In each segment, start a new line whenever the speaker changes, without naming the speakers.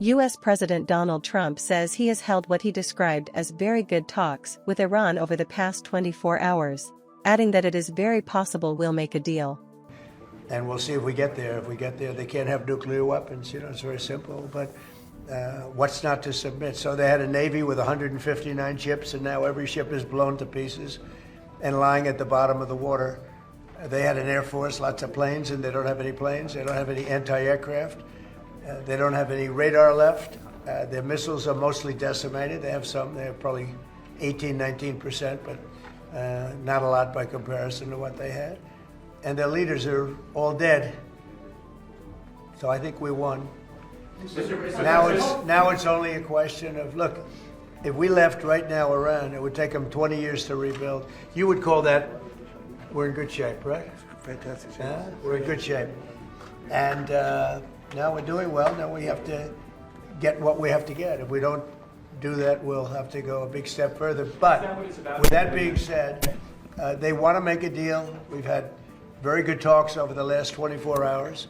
U.S. President Donald Trump says he has held what he described as very good talks with Iran over the past 24 hours, adding that it is very possible we'll make a deal.
And we'll see if we get there. If we get there, they can't have nuclear weapons. It's very simple. But what's not to submit? So they had a Navy with 159 ships, and now every ship is blown to pieces and lying at the bottom of the water. They had an Air Force, lots of planes, and they don't have any planes. They don't have any anti-aircraft. They don't have any radar left. Their missiles are mostly decimated. They have some. They have probably 18, 19%, but not a lot by comparison to what they had. And their leaders are all dead. So I think we won. Now it's only a question of, look, if we left right now Iran, it would take them 20 years to rebuild. You would call that, we're in good shape, right?
Fantastic shape.
We're in good shape. And now we're doing well. Now we have to get what we have to get. If we don't do that, we'll have to go a big step further. But with that being said, they want to make a deal. We've had very good talks over the last 24 hours,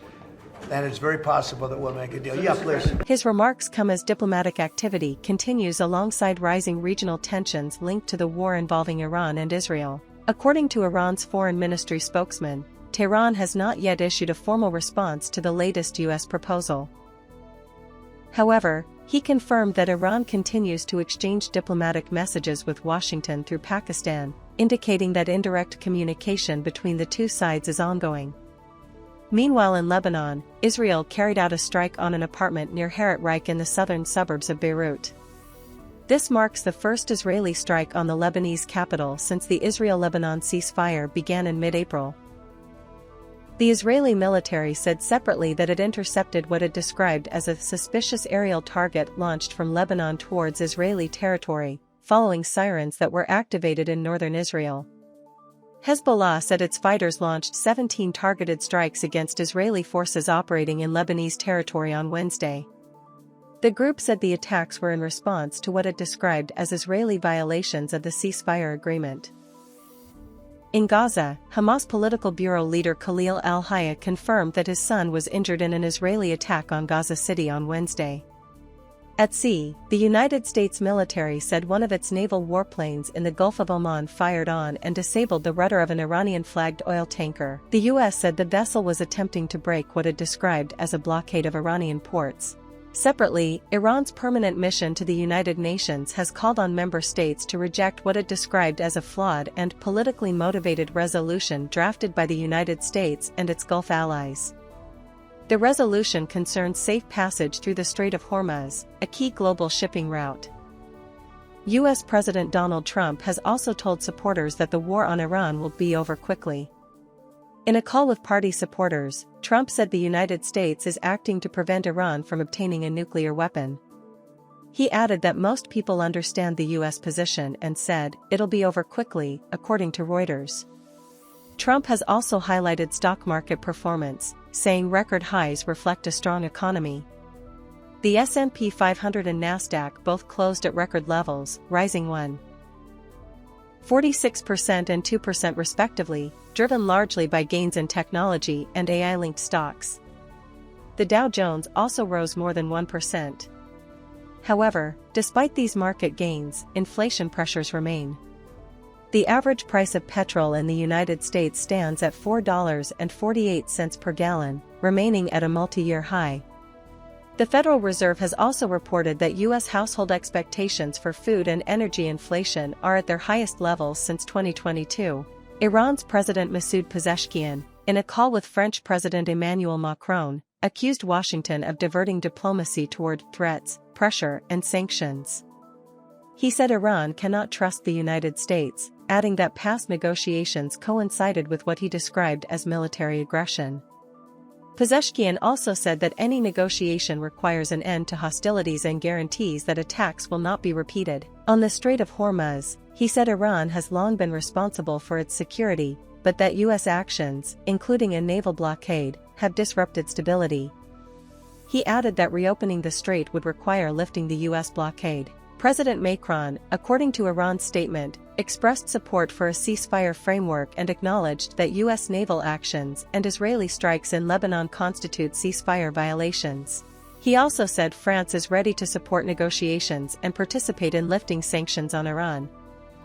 and it's very possible that we'll make a deal. Yeah, please.
His remarks come as diplomatic activity continues alongside rising regional tensions linked to the war involving Iran and Israel. According to Iran's foreign ministry spokesman, Tehran has not yet issued a formal response to the latest U.S. proposal. However, he confirmed that Iran continues to exchange diplomatic messages with Washington through Pakistan, indicating that indirect communication between the two sides is ongoing. Meanwhile, in Lebanon, Israel carried out a strike on an apartment near Harat Reich in the southern suburbs of Beirut. This marks the first Israeli strike on the Lebanese capital since the Israel-Lebanon ceasefire began in mid-April. The Israeli military said separately that it intercepted what it described as a suspicious aerial target launched from Lebanon towards Israeli territory, following sirens that were activated in northern Israel. Hezbollah said its fighters launched 17 targeted strikes against Israeli forces operating in Lebanese territory on Wednesday. The group said the attacks were in response to what it described as Israeli violations of the ceasefire agreement. In Gaza, Hamas political bureau leader Khalil al-Hayya confirmed that his son was injured in an Israeli attack on Gaza City on Wednesday. At sea, the United States military said one of its naval warplanes in the Gulf of Oman fired on and disabled the rudder of an Iranian-flagged oil tanker. The U.S. said the vessel was attempting to break what it described as a blockade of Iranian ports. Separately, Iran's permanent mission to the United Nations has called on member states to reject what it described as a flawed and politically motivated resolution drafted by the United States and its Gulf allies. The resolution concerns safe passage through the Strait of Hormuz, a key global shipping route. U.S. President Donald Trump has also told supporters that the war on Iran will be over quickly. In a call with party supporters, Trump said the United States is acting to prevent Iran from obtaining a nuclear weapon. He added that most people understand the U.S. position and said, "It'll be over quickly," according to Reuters. Trump has also highlighted stock market performance, saying record highs reflect a strong economy. The S&P 500 and Nasdaq both closed at record levels, rising 1.46% and 2% respectively, driven largely by gains in technology and AI-linked stocks. The Dow Jones also rose more than 1%. However, despite these market gains, inflation pressures remain. The average price of petrol in the United States stands at $4.48 per gallon, remaining at a multi-year high. The Federal Reserve has also reported that U.S. household expectations for food and energy inflation are at their highest levels since 2022. Iran's President Masoud Pezeshkian, in a call with French President Emmanuel Macron, accused Washington of diverting diplomacy toward threats, pressure, and sanctions. He said Iran cannot trust the United States, adding that past negotiations coincided with what he described as military aggression. Pezeshkian also said that any negotiation requires an end to hostilities and guarantees that attacks will not be repeated. On the Strait of Hormuz, he said Iran has long been responsible for its security, but that U.S. actions, including a naval blockade, have disrupted stability. He added that reopening the strait would require lifting the U.S. blockade. President Macron, according to Iran's statement, expressed support for a ceasefire framework and acknowledged that U.S. naval actions and Israeli strikes in Lebanon constitute ceasefire violations. He also said France is ready to support negotiations and participate in lifting sanctions on Iran.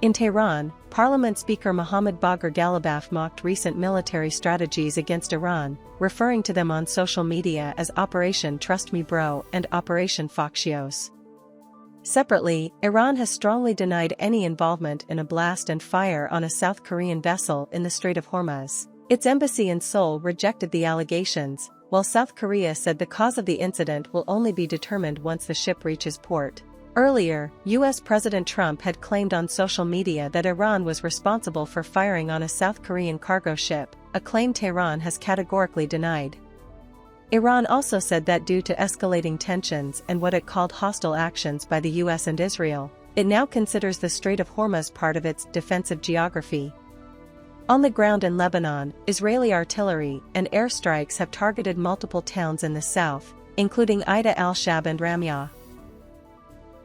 In Tehran, Parliament Speaker Mohammad Bagher Ghalibaf mocked recent military strategies against Iran, referring to them on social media as Operation Trust Me Bro and Operation Foxios. Separately, Iran has strongly denied any involvement in a blast and fire on a South Korean vessel in the Strait of Hormuz. Its embassy in Seoul rejected the allegations, while South Korea said the cause of the incident will only be determined once the ship reaches port. Earlier, U.S. President Trump had claimed on social media that Iran was responsible for firing on a South Korean cargo ship, a claim Tehran has categorically denied. Iran also said that due to escalating tensions and what it called hostile actions by the U.S. and Israel, it now considers the Strait of Hormuz part of its defensive geography. On the ground in Lebanon, Israeli artillery and airstrikes have targeted multiple towns in the south, including Ida al-Shab and Ramyah.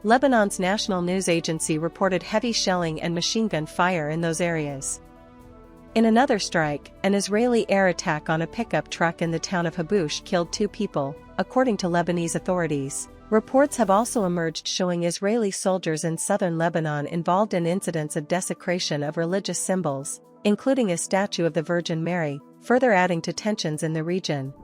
Lebanon's national news agency reported heavy shelling and machine gun fire in those areas. In another strike, an Israeli air attack on a pickup truck in the town of Habush killed 2 people, according to Lebanese authorities. Reports have also emerged showing Israeli soldiers in southern Lebanon involved in incidents of desecration of religious symbols, including a statue of the Virgin Mary, further adding to tensions in the region.